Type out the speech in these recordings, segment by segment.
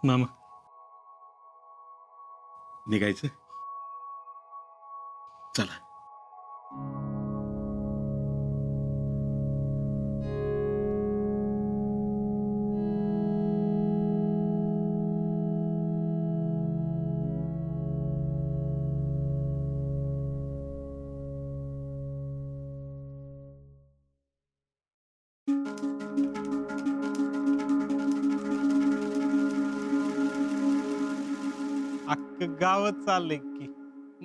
मामा निघायचं. चला. अख्खं गावच चाललंय की.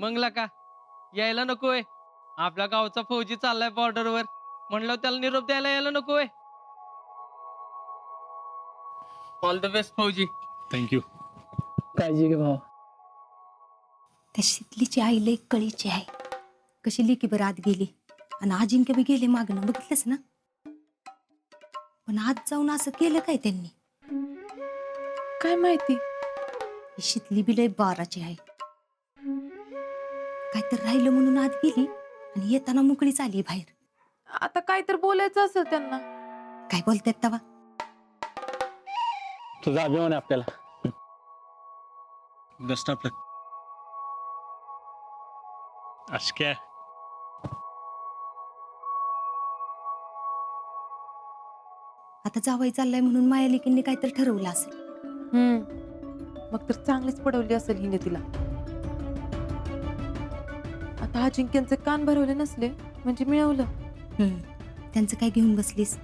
मंगला का यायला नकोय. आपल्या गावचा फौजी चाललाय बॉर्डरवर, म्हणलं त्याला निरोप द्यायला यायला नकोय. ऑल द बेस्ट फौजी. थँक्यू. काळजी घे भाऊ. त्या शितलीची आई लई कळीची आहे. कशी लेकी बरं आत गेली आणि अजिंक्य बी गेले मागणं, बघितलंस ना. पण आत जाऊन असं केलं काय त्यांनी? काय माहिती. ही शितली बी लई बाराची आहे. काय तर राहिलं म्हणून आत गेली आणि येताना मोकळीच आली बाहेर. आता काय तर बोलायचं असेल त्यांना. काय बोलतायत तवा? तुझा अभिमान आहे आपल्याला. बेस्ट ऑफ लक. अशक्या आता जावाई चाललाय म्हणून माया लेकींनी काय तर ठरवलं असेल. मग तर चांगलीच पडवली असेल हिने तिला. आता अजिंक्यांचे कान भरवले नसले म्हणजे मिळवलं. त्यांचं काय घेऊन बसलीस?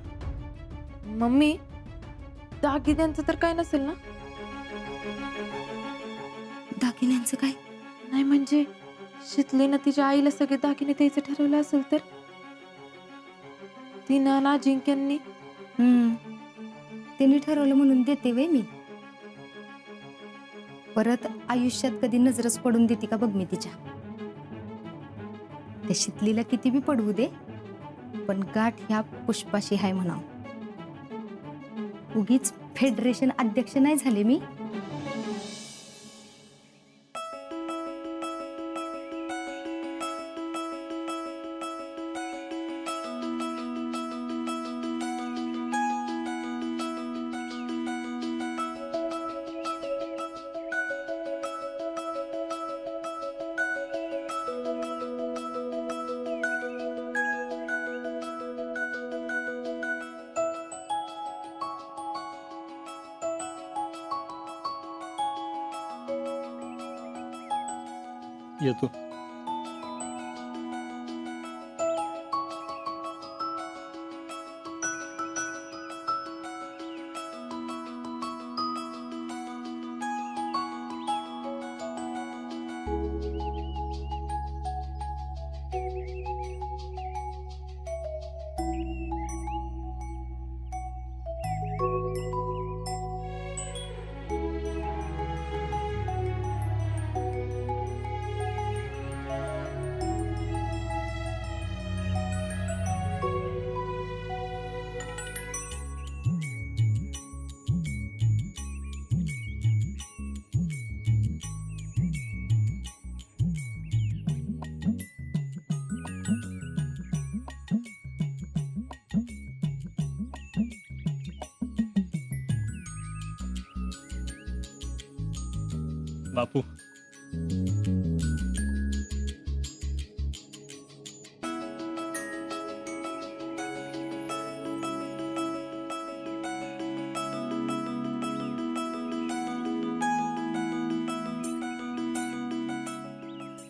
मम्मी दागिन्यांचं तर काय नसेल ना. दागिन्यांचं काय? नाही म्हणजे शितलीनं तिच्या आईला सगळे दागिने द्यायचं ठरवलं असेल तर. तिनं आणि अजिंक्यांनी. त्यांनी ठरवलं म्हणून देते वे मी. परत आयुष्यात कधी नजरच पडून देते का बघ मी तिच्या. त्या शितलीला किती बी पडवू दे, पण गाठ ह्या पुष्पाशी हाय म्हणा. उगीच फेडरेशन अध्यक्ष नाही झाले मी. येतो. बापू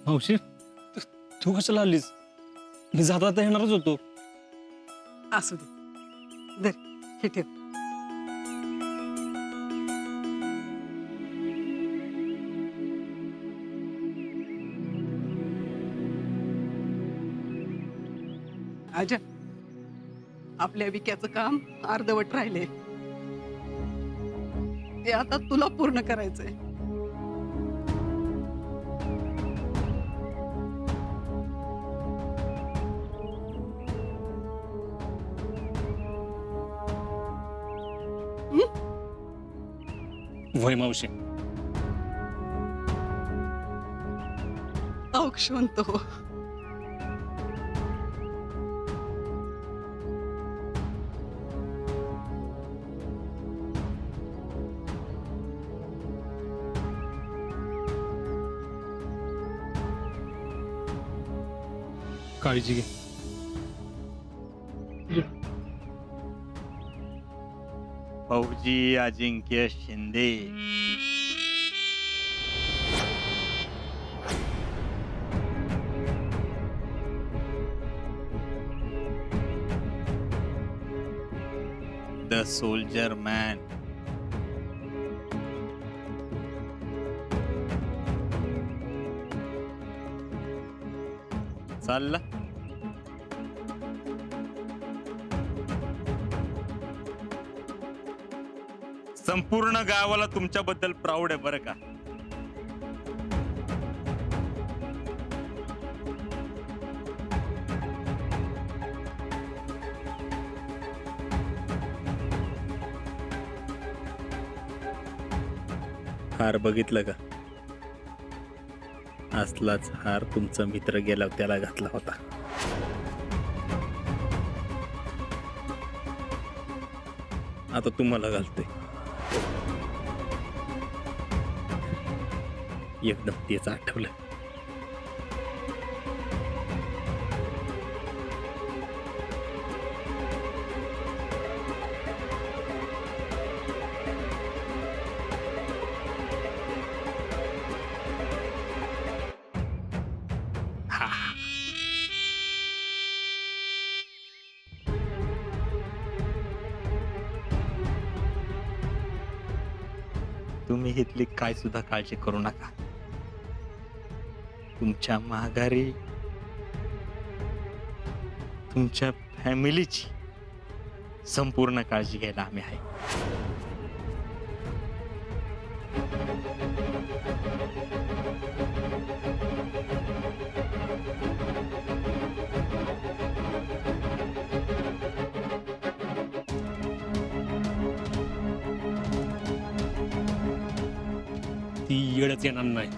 मावशी तू कशाला आलीस? मी जाता तर येणारच होतो. असू दे. दर हे ठेव. अजय, आपल्या विक्याचं काम अर्धवट राहिले. ते आता तुला पूर्ण करायचंय. वय मावशी. अक्षवंत हो. काळजी घे. फौजी Ajinkya Shinde. The soldier man. चालला. संपूर्ण गावाला तुमच्याबद्दल प्राऊड आहे बरं का. हार बघितलं का? असलाच हार तुमचा मित्र गेला त्याला घातला होता. आता तुम्हाला घालतोय. एकदम तेच आठवलं. तुम्ही इथली काय सुद्धा काळजी करू नका. तुमच्या माघारी तुमच्या फॅमिलीची संपूर्ण काळजी घ्यायला आम्ही आहे. ती येडच येणार नाही.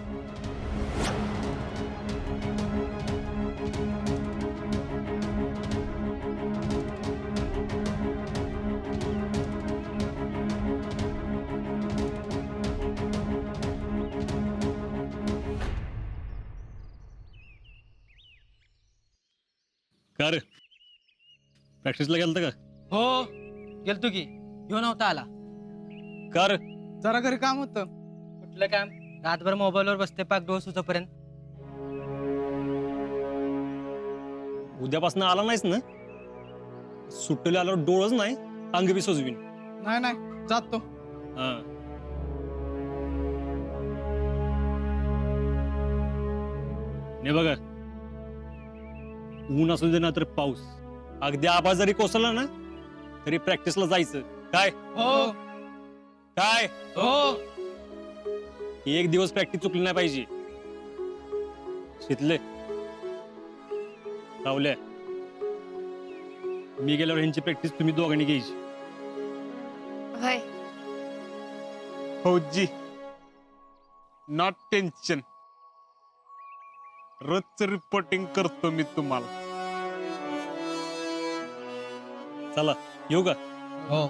का रे, प्रॅक्टिसला गेलता का? हो गेलतो की. घेऊ नव्हता आला. का रे? जरा घरी काम होतं. कुठलं काम? रातभर मोबाईलवर बसते पाक डोस होतोपर्यंत. उद्यापासून आला नाहीस ना? सुट्टीला आल्यावर डोळच नाही, अंग बी सोजवीन. नाही नाही जातो. हा. ने बघा, ऊन असू दे ना तर पाऊस, अगदी आभाळ जरी कोसळला ना तरी प्रॅक्टिसला जायचं. काय हो काय हो. एक दिवस प्रॅक्टिस चुकली नाही पाहिजे. शितले रावल्या, मी गेल्यावर ह्यांची प्रॅक्टिस तुम्ही दोघांनी घ्यायची. होय. फौजी नॉट टेन्शन. रोजचं रिपोर्टिंग करतो मी तुम्हाला. चला येऊ का? हो